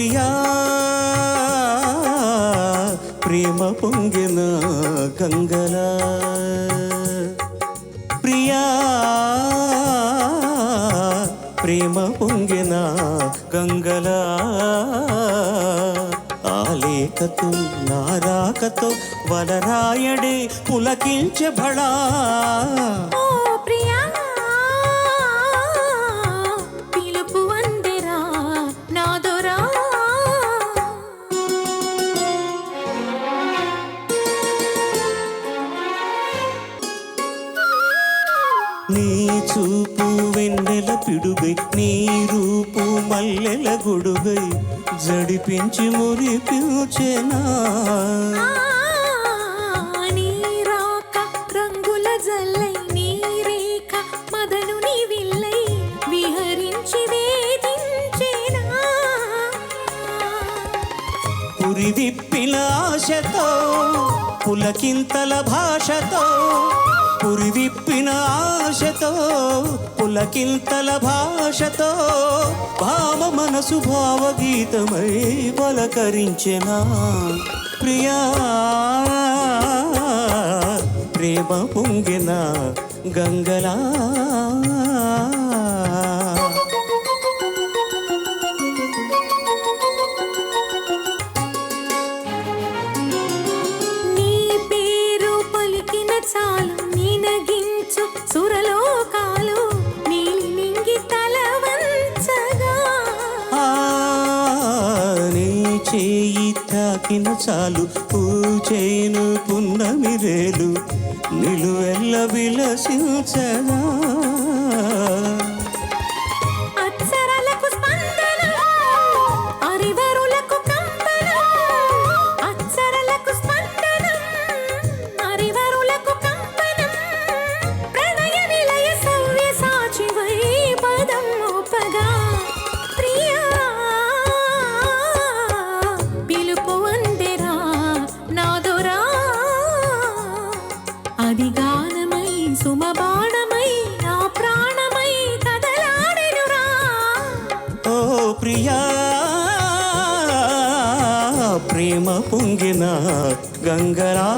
ప్రియా ప్రేమ పొంగిన గంగలా ప్రియా ప్రేమ పొంగిన గంగలా ఆలేఖతో నారాకతో వలరాయడే పులకించే భళా నీ చూపు వెన్నెల పిడుగై నీ రూపు మల్లెల గొడుగై జడిపించి మురిపించెనా నీ రాక రంగుల జల్లై నీ రేఖ మదనుని విల్లై విహరించి వేధించెనా పురివిప్పిన ఆశతో పులకింతల భాషతో పురివిప్పిన ఆశతో పులకింతల భాషతో భావ మనసు భావగీతమై పలకరించెనా ప్రియా ప్రేమ పొంగిన గంగలా చాలు నినగించు సురలోకాలు నీలింగి తల వంచగా నీ చేయి తాకిన చాలు పూచేను పున్నమిరేలు నిలువెల్ల విలసించగా అదిగానమై సుమబాణమై నా ప్రాణమై కదలాడెనురా ఓ ప్రియా ప్రేమ పొంగిన గంగలా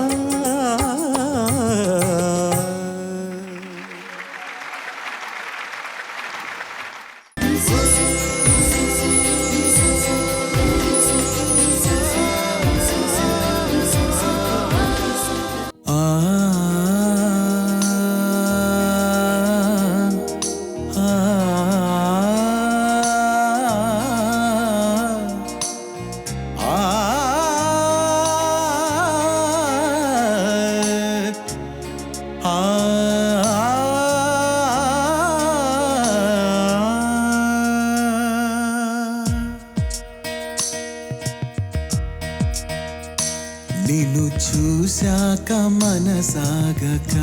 నిన్ను చూశాక మనసాగక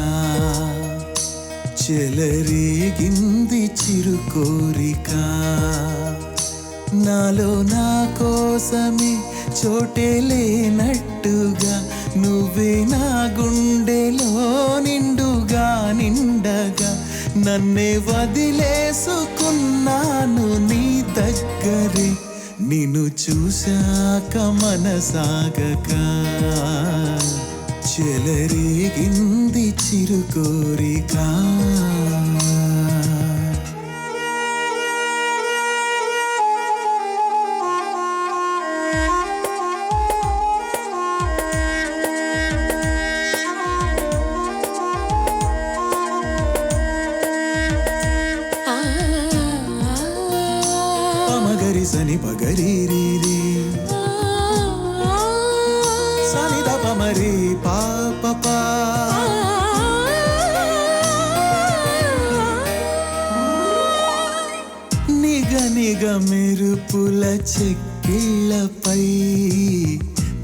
చెలరేగింది చిరుకోరిక నాలో నా కోసమే చోటే లేనట్టుగా నువ్వే నా గుండెలో నిండుగా నిండగా నన్నే వదిలేసుకున్నాను నీ దగ్గరే నిన్ను చూశాక మనసాగక చెలరేగింది చిరుకోరిక పమగరి సని పగరి రీ సని ద పమరి పాప నిగ నిగ మెరుపుల చెక్కిళ్ళపై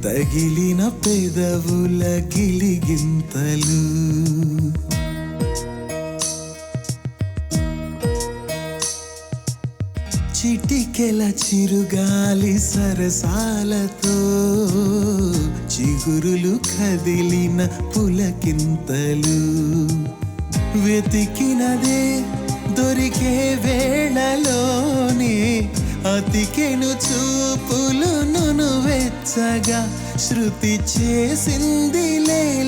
తగిలిన పెదవుల గిలిగింతలు చిటికెల చిరుగాలి సరసాలతో చిగురులు కదిలిన పులకింతలు వెతికినదే దొరికే వేళలోనే అతికెను చూపుల వెచ్చగా శృతి చేసింది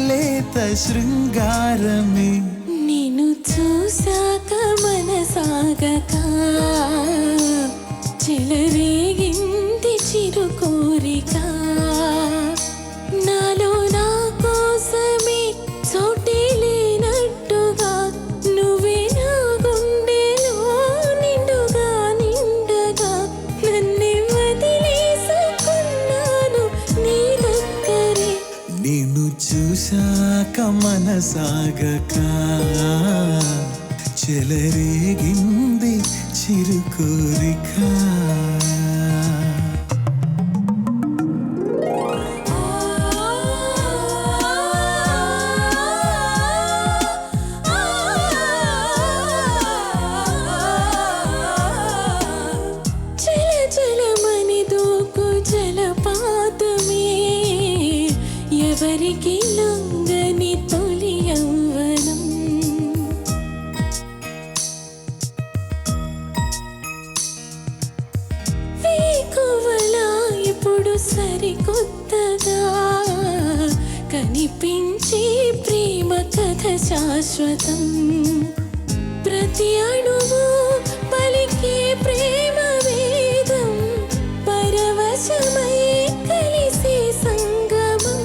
లేత శృంగారమే. నిన్ను చూసాక మనసాగక చెలరేగింది చిరు కోరిక. నాలో నా కోసమే చోటే లేనట్టుగా నువ్వే నా గుండెలో నిండుగా నిండగా నన్నే వదిలేసుకున్నాను నీ దగ్గరే. నిన్ను చూశాక మనసాగక చెలరేగింది చిరు కోరిక. చల చలమని దూకు జలపాతమే ఎవరికి లొంగని తొలి యవ్వనం. వేకువలా ఇప్పుడు సరికొత్తగా కనిపించే ప్రేమ కథ శాశ్వతం. ప్రతి అణువు పలికే ప్రేమ వేదం పరవశమై కలిసే సంగమం.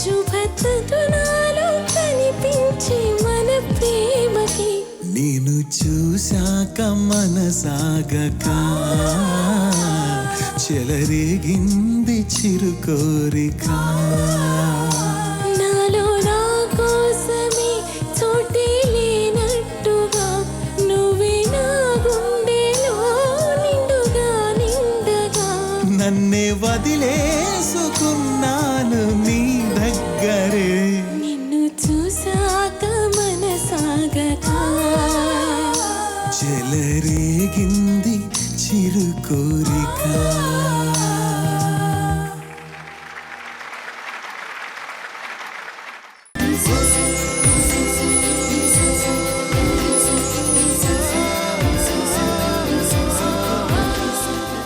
శుభతరుణాలు కనిపించే మన ప్రేమకి. నేను చూశాక మనసాగక చెలరేగింది చిరు కోరిక. నాలో నా కోసమే చోటే లేనట్టుగా నువ్వే నా గుండెలో నిండుగా నిండగా నన్నే వదిలేసుకున్నాను నీ దగ్గరే. నిన్ను చూసాక మనసాగక చెలరేగింది చిరు కోరిక.